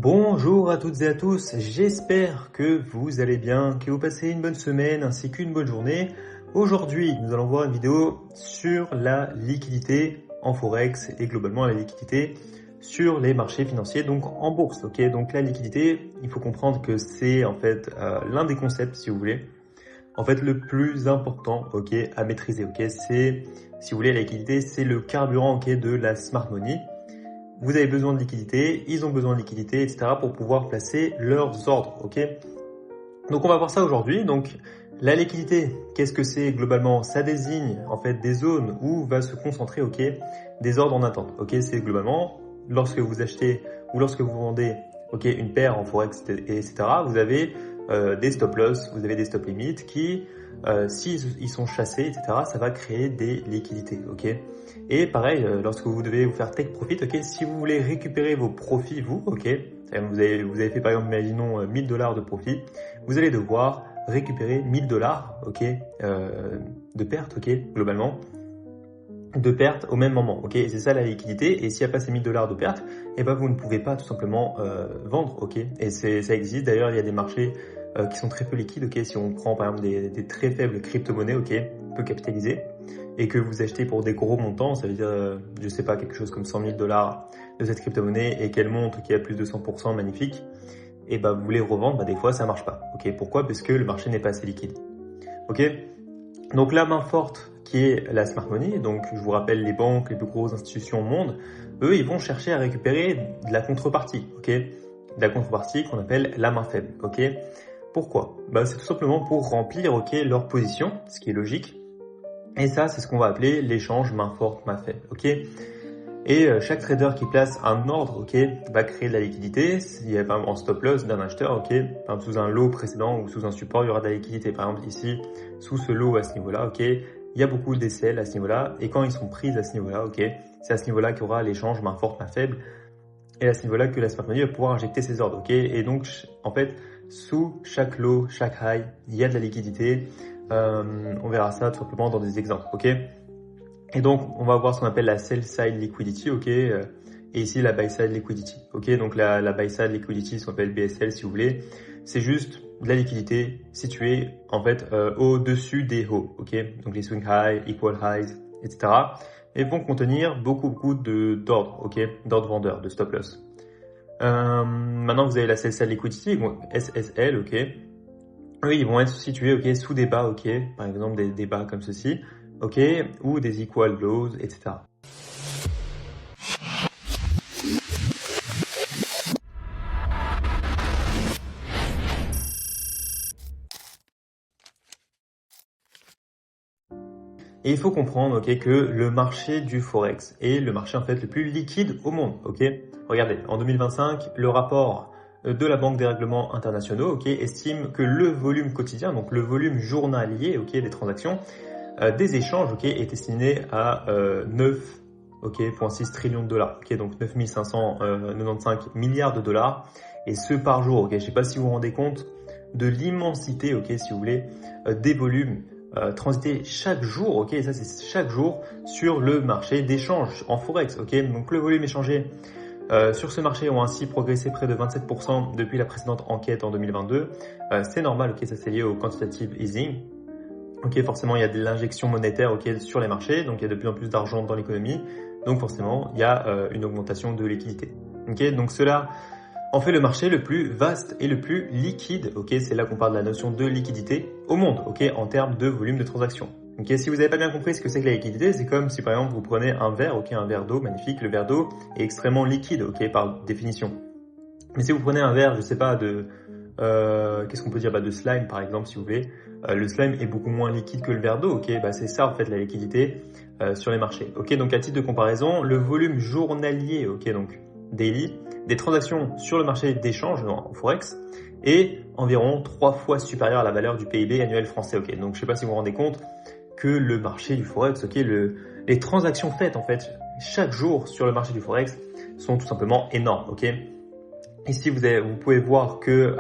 Bonjour à toutes et à tous, j'espère que vous allez bien, que vous passez une bonne semaine ainsi qu'une bonne journée. Aujourd'hui, nous allons voir une vidéo sur la liquidité en Forex et globalement la liquidité sur les marchés financiers, donc en bourse. Ok, donc la liquidité, il faut comprendre que c'est en fait l'un des concepts, si vous voulez, en fait le plus important, ok, à maîtriser. Ok, c'est, si vous voulez, la liquidité, c'est le carburant, ok, de la smart money. Vous avez besoin de liquidité, ils ont besoin de liquidité, etc. pour pouvoir placer leurs ordres, ok? Donc on va voir ça aujourd'hui. Donc la liquidité, qu'est-ce que c'est globalement? Ça désigne en fait des zones où va se concentrer, ok, des ordres en attente, ok? C'est globalement lorsque vous achetez ou lorsque vous vendez, ok, une paire en forex, etc. Vous avez des stop loss, vous avez des stop limits qui, s'ils sont chassés, etc., ça va créer des liquidités, ok? Et pareil, lorsque vous devez vous faire take profit, ok, si vous voulez récupérer vos profits, vous, ok, vous avez fait par exemple, imaginons $1000 de profit, vous allez devoir récupérer $1000, ok, de perte, ok, globalement, de perte au même moment, ok, et c'est ça la liquidité. Et s'il n'y a pas ces $1000 de perte, eh ben vous ne pouvez pas tout simplement vendre, ok. Et ça existe d'ailleurs, il y a des marchés qui sont très peu liquides, ok. Si on prend par exemple des très faibles crypto-monnaies, ok, peu capitalisées, et que vous achetez pour des gros montants, ça veut dire, je sais pas, quelque chose comme $100 000 de cette crypto-monnaie et qu'elle monte, qui a plus de 100%, magnifique, et bah vous voulez revendre, bah des fois ça marche pas, ok. Pourquoi? Parce que le marché n'est pas assez liquide, ok. Donc la main forte qui est la smart money, donc je vous rappelle les banques, les plus grosses institutions au monde, eux ils vont chercher à récupérer de la contrepartie, ok, de la contrepartie qu'on appelle la main faible, ok. Pourquoi? Bah c'est tout simplement pour remplir, ok, leur position, ce qui est logique. Et ça, c'est ce qu'on va appeler l'échange main forte, main faible, ok. Et chaque trader qui place un ordre, ok, va créer de la liquidité. S'il y a par exemple en stop loss d'un acheteur, ok, par exemple sous un lot précédent ou sous un support, il y aura de la liquidité. Par exemple ici, sous ce lot à ce niveau-là, ok, il y a beaucoup de DCL à ce niveau-là. Et quand ils sont pris à ce niveau-là, ok, c'est à ce niveau-là qu'il y aura l'échange main forte, main faible. Et à ce niveau-là que la smart money va pouvoir injecter ses ordres, ok. Et donc, en fait, sous chaque low, chaque high, il y a de la liquidité. On verra ça tout simplement dans des exemples, ok. Et donc, on va voir ce qu'on appelle la sell side liquidity, ok, et ici la buy side liquidity, ok. Donc la buy side liquidity, ce qu'on appelle BSL si vous voulez, c'est juste de la liquidité située en fait au-dessus des hauts, ok. Donc les swing highs, equal highs, etc. et vont contenir beaucoup d'ordres, ok, d'ordres vendeurs, de stop loss. Maintenant, vous avez la sell side liquidity, donc SSL, ok. Eux, ils vont être situés, ok, sous des bas, ok, par exemple des bas comme ceci, ok, ou des equal lows, etc. Et il faut comprendre, ok, que le marché du forex est le marché en fait le plus liquide au monde, ok. Regardez, en 2025, le rapport de la Banque des règlements internationaux, ok, estime que le volume quotidien, donc le volume journalier, ok, des transactions, des échanges, ok, est estimé à 9,6 trillions de dollars, ok, donc 9 595 milliards de dollars, et ce par jour, ok. Je sais pas si vous vous rendez compte de l'immensité, ok, si vous voulez, des volumes transités chaque jour, ok, et ça c'est chaque jour sur le marché d'échange en forex, ok. Donc le volume échangé sur ce marché ont ainsi progressé près de 27% depuis la précédente enquête en 2022. C'est normal, ok, ça c'est lié au quantitative easing. Ok, forcément, il y a de l'injection monétaire, ok, sur les marchés, donc il y a de plus en plus d'argent dans l'économie, donc forcément, il y a une augmentation de liquidité. Ok, donc cela en fait le marché le plus vaste et le plus liquide, ok, c'est là qu'on parle de la notion de liquidité au monde, ok, en termes de volume de transactions. Ok, si vous n'avez pas bien compris ce que c'est que la liquidité, c'est comme si par exemple vous prenez un verre, ok, un verre d'eau, magnifique, le verre d'eau est extrêmement liquide, ok, par définition. Mais si vous prenez un verre, je sais pas, qu'est-ce qu'on peut dire, de slime par exemple, si vous voulez, le slime est beaucoup moins liquide que le verre d'eau, ok, c'est ça en fait la liquidité sur les marchés, ok. Donc à titre de comparaison, le volume journalier, ok, donc daily, des transactions sur le marché d'échange en forex est environ 3 fois supérieur à la valeur du PIB annuel français, ok. Donc je sais pas si vous vous rendez compte que le marché du forex, ok, les transactions faites en fait chaque jour sur le marché du forex sont tout simplement énormes, ok. Ici, vous pouvez voir que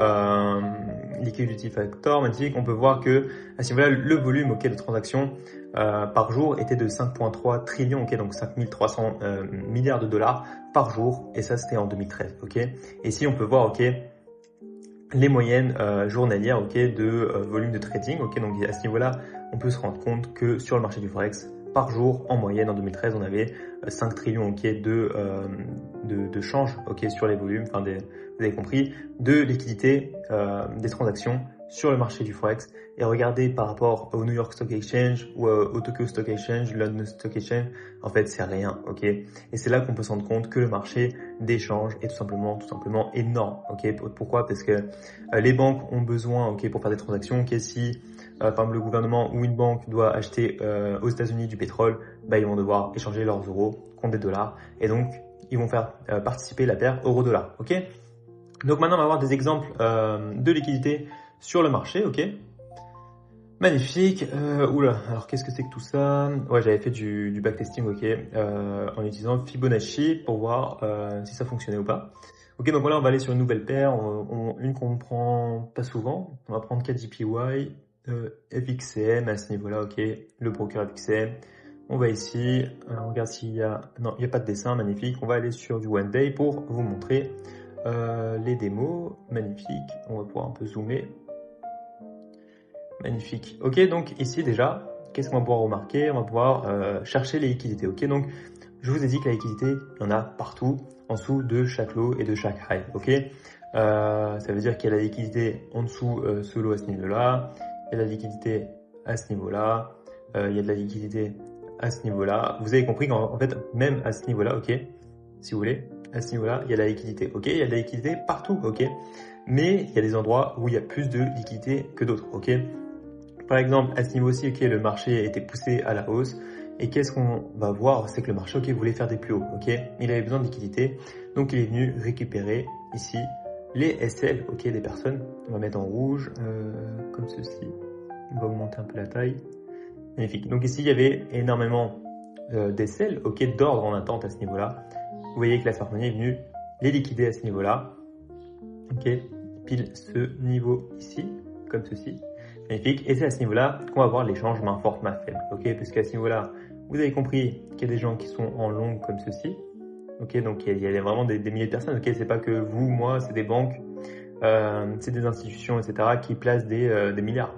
liquidity factor, magnifique. On peut voir que à ce niveau-là, le volume de transactions par jour était de 5,3 trillions, donc 5300 milliards de dollars par jour, et ça c'était en 2013. Et ici on peut voir les moyennes journalières de volume de trading. Donc à ce niveau-là, on peut se rendre compte que sur le marché du Forex, par jour, en moyenne, en 2013, on avait 5 trillions de change sur les volumes, vous avez compris, de liquidité des transactions sur le marché du Forex. Et regardez par rapport au New York Stock Exchange ou au Tokyo Stock Exchange, London Stock Exchange, en fait c'est rien. Et c'est là qu'on peut se rendre compte que le marché d'échange est tout simplement énorme. Pourquoi? Parce que les banques ont besoin pour faire des transactions. Si par exemple le gouvernement ou une banque doit acheter aux États-Unis du pétrole, ils vont devoir échanger leurs euros contre des dollars, et donc ils vont faire participer la paire euro-dollar. Donc maintenant on va voir des exemples de liquidité sur le marché. Magnifique. Alors qu'est-ce que c'est que tout ça? Ouais, j'avais fait du backtesting en utilisant Fibonacci pour voir si ça fonctionnait ou pas. Donc voilà, on va aller sur une nouvelle paire, une qu'on prend pas souvent. On va prendre KJPY, FXCM à ce niveau-là, le broker FXCM. On va ici, on regarde s'il y a... Non, il n'y a pas de dessin, magnifique. On va aller sur du One Day pour vous montrer les démos. Magnifique. On va pouvoir un peu zoomer. Magnifique. Donc ici déjà, qu'est-ce qu'on va pouvoir remarquer? On va pouvoir chercher les liquidités. Donc je vous ai dit que la liquidité, il y en a partout, en dessous de chaque low et de chaque high. Ça veut dire qu'il y a la liquidité en dessous ce low à ce niveau-là, il y a la liquidité à ce niveau-là, il y a de la liquidité à ce niveau-là. Vous avez compris qu'en fait, même à ce niveau-là, si vous voulez, à ce niveau-là, il y a la liquidité. Il y a de la liquidité partout, mais il y a des endroits où il y a plus de liquidité que d'autres. Par exemple, à ce niveau-ci, le marché a été poussé à la hausse. Et qu'est-ce qu'on va voir? C'est que le marché voulait faire des plus hauts. Il avait besoin de liquidité. Donc il est venu récupérer ici les SL des personnes. On va mettre en rouge comme ceci. On va augmenter un peu la taille. Magnifique. Donc ici, il y avait énormément d'SL d'ordre en attente à ce niveau-là. Vous voyez que la Smart Money est venue les liquider à ce niveau-là. Pile ce niveau ici, comme ceci. Magnifique. Et c'est à ce niveau-là qu'on va voir l'échange main forte, main faible. Parce qu'à ce niveau-là, vous avez compris qu'il y a des gens qui sont en long comme ceci. Donc il y a vraiment des milliers de personnes. C'est pas que vous, moi, c'est des banques, c'est des institutions, etc. qui placent des milliards.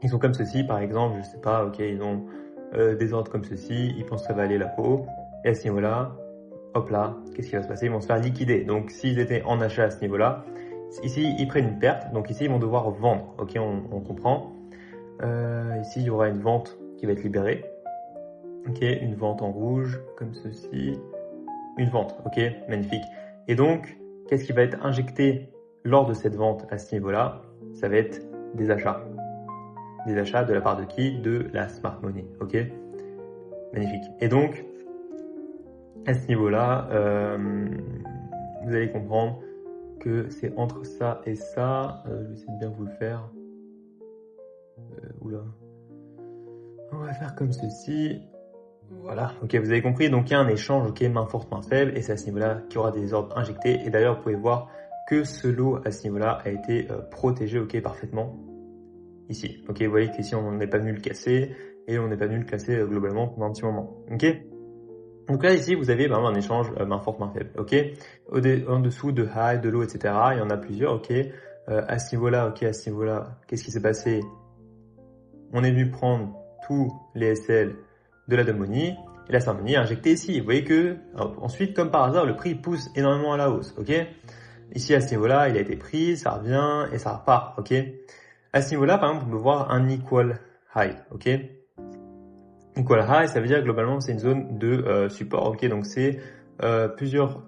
Ils sont comme ceci, par exemple, je sais pas. Ils ont des ordres comme ceci. Ils pensent que ça va aller là-haut. Et à ce niveau-là, hop là, qu'est-ce qui va se passer? Ils vont se faire liquider. Donc s'ils étaient en achat à ce niveau-là, ici, ils prennent une perte, donc ici, ils vont devoir vendre. On comprend. Ici, il y aura une vente qui va être libérée. Une vente en rouge, comme ceci. Une vente, magnifique. Et donc, qu'est-ce qui va être injecté lors de cette vente à ce niveau-là? Ça va être des achats. Des achats de la part de qui? De la Smart Money, magnifique. Et donc, à ce niveau-là, vous allez comprendre que c'est entre ça et ça. Je vais essayer de bien vous le faire. Oula. On va faire comme ceci. Voilà, vous avez compris. Donc il y a un échange, main forte, main faible, et c'est à ce niveau-là qu'il y aura des ordres injectés. Et d'ailleurs, vous pouvez voir que ce lot à ce niveau-là a été protégé, parfaitement. Ici, vous voyez qu'ici on n'est pas venu le casser, et on n'est pas venu le casser globalement pendant un petit moment. Donc là, ici, vous avez vraiment un échange main forte, main faible. En dessous de high, de low, etc. Il y en a plusieurs. À ce niveau-là, à ce niveau-là, qu'est-ce qui s'est passé? On est venu prendre tous les SL de la Money, et la Smart Money est injectée ici. Vous voyez que ensuite, comme par hasard, le prix pousse énormément à la hausse. Ici, à ce niveau-là, il a été pris, ça revient et ça repart. À ce niveau-là, par exemple, on peut voir un equal high. Equal high, ça veut dire globalement c'est une zone de support. Donc c'est plusieurs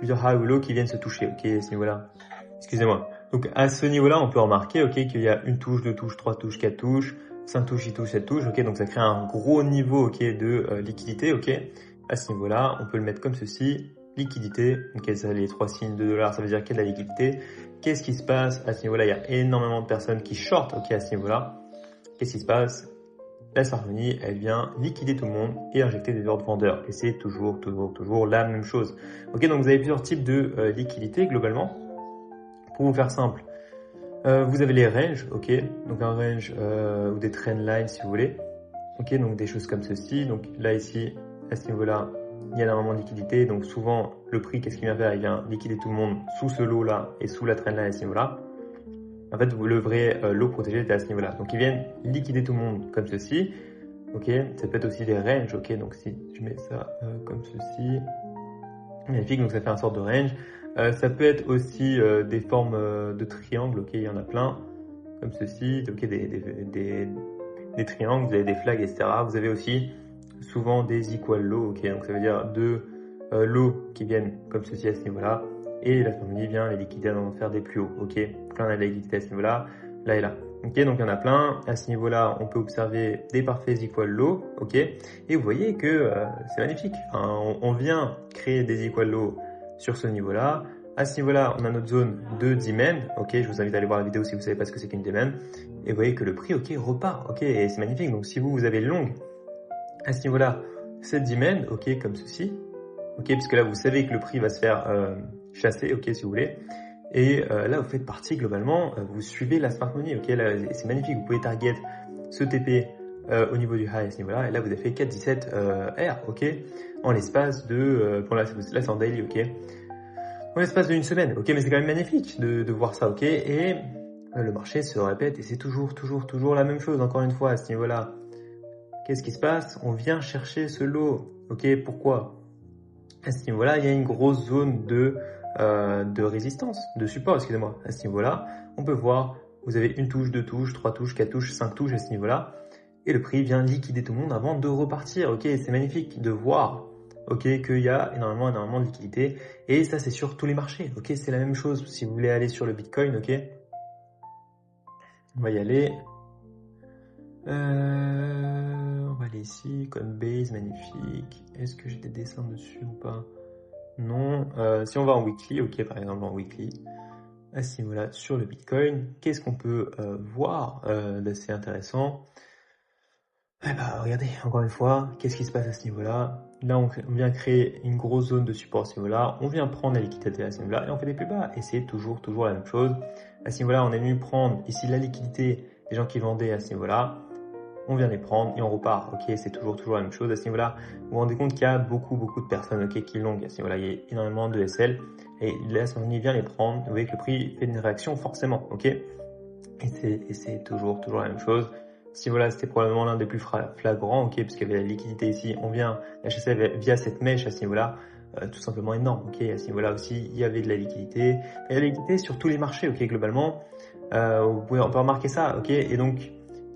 high ou low qui viennent se toucher. À ce niveau-là. Excusez-moi. Donc à ce niveau-là, on peut remarquer qu'il y a une touche, deux touches, trois touches, quatre touches, 5 touches, 6 touches, 7 touches. Donc ça crée un gros niveau de liquidité. À ce niveau-là, on peut le mettre comme ceci. Liquidité. Ça, les 3 signes de dollars, ça veut dire qu'il y a de la liquidité. Qu'est-ce qui se passe à ce niveau-là? Il y a énormément de personnes qui shortent à ce niveau-là. Qu'est-ce qui se passe? La Smart Money, elle vient liquider tout le monde et injecter des ordres vendeurs. Et c'est toujours la même chose. Donc vous avez plusieurs types de liquidité globalement. Pour vous faire simple, Vous avez les ranges, ok, donc un range ou des trend lines si vous voulez, ok, donc des choses comme ceci. Donc là ici, à ce niveau-là, il y a énormément de liquidité, donc souvent le prix, qu'est-ce qu'il vient faire? Il vient liquider tout le monde sous ce lot-là et sous la trend line à ce niveau-là. En fait, le vrai lot protégé était à ce niveau-là. Donc ils viennent liquider tout le monde comme ceci, ok, ça peut être aussi des ranges, ok, donc si je mets ça comme ceci, magnifique, donc ça fait un sorte de range. Ça peut être aussi des formes de triangles, ok, il y en a plein, comme ceci, ok, des triangles, vous avez des flags, etc. Vous avez aussi souvent des equal low, ok, donc ça veut dire deux lots qui viennent comme ceci à ce niveau-là, et la famille vient les liquider avant de faire des plus hauts, ok. Là on a de la liquidité à ce niveau-là, là et là. Ok, donc il y en a plein. À ce niveau-là, on peut observer des parfaits equal low, ok. Et vous voyez que c'est magnifique. Enfin, on vient créer des equal low sur ce niveau-là. À ce niveau-là, on a notre zone de demand, ok. Je vous invite à aller voir la vidéo si vous savez pas ce que c'est qu'une demand. Et vous voyez que le prix, ok, repart, ok. Et c'est magnifique. Donc si vous avez long à ce niveau-là, cette demand, ok, comme ceci, ok, puisque là vous savez que le prix va se faire chasser, ok, si vous voulez. Et là, vous faites partie globalement, vous suivez la smart money, ok, là c'est magnifique, vous pouvez target ce TP au niveau du high à ce niveau-là, et là vous avez fait 4,17 R, ok, en l'espace de, bon là c'est en daily, ok, en l'espace d'une semaine, ok, mais c'est quand même magnifique de voir ça, ok, et le marché se répète, et c'est toujours la même chose, encore une fois, à ce niveau-là. Qu'est-ce qui se passe? On vient chercher ce lot, ok, pourquoi? À ce niveau-là, il y a une grosse zone de résistance, de support, excusez-moi. À ce niveau-là, on peut voir, vous avez une touche, deux touches, trois touches, quatre touches, cinq touches à ce niveau-là. Et le prix vient liquider tout le monde avant de repartir. Ok, c'est magnifique de voir, ok, qu'il y a énormément de liquidité. Et ça, c'est sur tous les marchés. Ok, c'est la même chose. Si vous voulez aller sur le Bitcoin, ok, on va y aller. On va aller ici, Coinbase, magnifique. Est-ce que j'ai des dessins dessus ou pas? Non. Si on va en weekly, ok, par exemple en weekly, à ce niveau-là, sur le Bitcoin, qu'est-ce qu'on peut voir d'assez intéressant? Eh ben, regardez, encore une fois, qu'est-ce qui se passe à ce niveau-là? Là, on vient créer une grosse zone de support à ce niveau-là, on vient prendre la liquidité à ce niveau-là et on fait des plus bas. Et c'est toujours la même chose. À ce niveau-là, on est venu prendre ici la liquidité des gens qui vendaient à ce niveau-là. On vient les prendre et on repart, ok, c'est toujours la même chose à ce niveau-là. Vous vous rendez compte qu'il y a beaucoup de personnes, ok, qui longuent à ce niveau-là, il y a énormément de SL et là, on vient les prendre, vous voyez que le prix fait une réaction forcément, ok, et c'est toujours la même chose. Si voilà, c'était probablement l'un des plus flagrants, ok, parce qu'il y avait la liquidité ici, on vient la chasser via cette mèche à ce niveau-là, tout simplement énorme, ok, à ce niveau-là aussi, il y avait de la liquidité, il y a de la liquidité sur tous les marchés, ok, globalement, on peut remarquer ça, ok, et donc,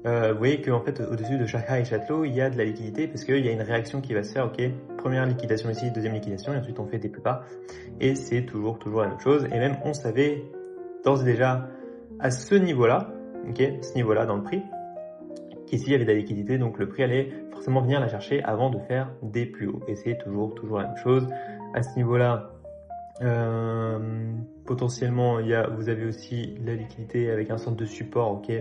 vous voyez qu'en fait, au-dessus de chaque high et chaque low, il y a de la liquidité parce qu'il y a une réaction qui va se faire, ok, première liquidation ici, deuxième liquidation, et ensuite on fait des plus bas, et c'est toujours la même chose, et même on savait d'ores et déjà à ce niveau-là, ok, ce niveau-là dans le prix, qu'ici il y avait de la liquidité, donc le prix allait forcément venir la chercher avant de faire des plus hauts, et c'est toujours la même chose. À ce niveau-là, potentiellement, vous avez aussi la liquidité avec un centre de support, ok,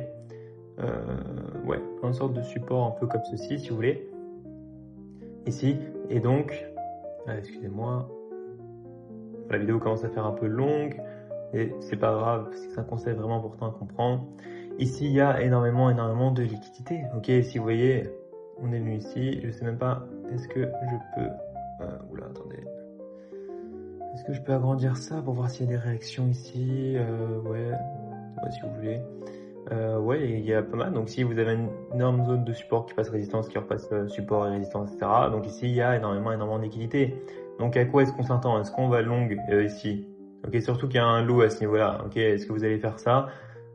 ouais, une sorte de support un peu comme ceci si vous voulez ici, et donc excusez-moi, la vidéo commence à faire un peu longue et c'est pas grave, c'est un concept vraiment important à comprendre. Ici il y a énormément de liquidité, ok, si vous voyez, on est venu ici, je sais même pas, est-ce que je peux oula, attendez, est-ce que je peux agrandir ça pour voir s'il y a des réactions ici, ouais, si vous voulez. Ouais, il y a pas mal. Donc si vous avez une énorme zone de support qui passe résistance, qui repasse support et résistance, etc. Donc ici, il y a énormément de liquidité. Donc à quoi est-ce qu'on s'attend? Est-ce qu'on va long ici? Ok, surtout qu'il y a un low à ce niveau-là. Ok, est-ce que vous allez faire ça?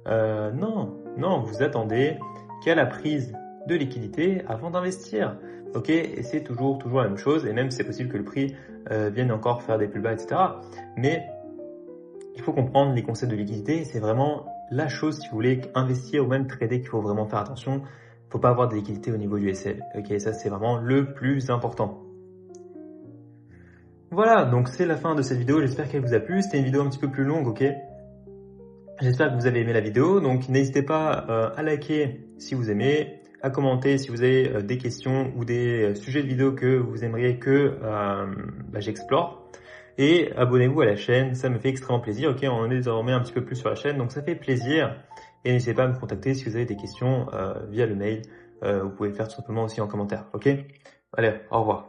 Non, vous attendez qu'il y a la prise de liquidité avant d'investir. Ok, et c'est toujours la même chose. Et même c'est possible que le prix vienne encore faire des plus bas, etc. Mais il faut comprendre les concepts de liquidité. C'est vraiment la chose, si vous voulez investir ou même trader, qu'il faut vraiment faire attention. Il ne faut pas avoir de liquidité au niveau du SL. Ok, ça c'est vraiment le plus important. Voilà, donc c'est la fin de cette vidéo. J'espère qu'elle vous a plu. C'était une vidéo un petit peu plus longue, ok. J'espère que vous avez aimé la vidéo. Donc n'hésitez pas à liker si vous aimez, à commenter si vous avez des questions ou des sujets de vidéo que vous aimeriez que j'explore. et abonnez-vous à la chaîne, ça me fait extrêmement plaisir. Ok, on est désormais un petit peu plus sur la chaîne, donc ça fait plaisir. Et n'hésitez pas à me contacter si vous avez des questions via le mail. Vous pouvez le faire tout simplement aussi en commentaire. Ok, allez, au revoir.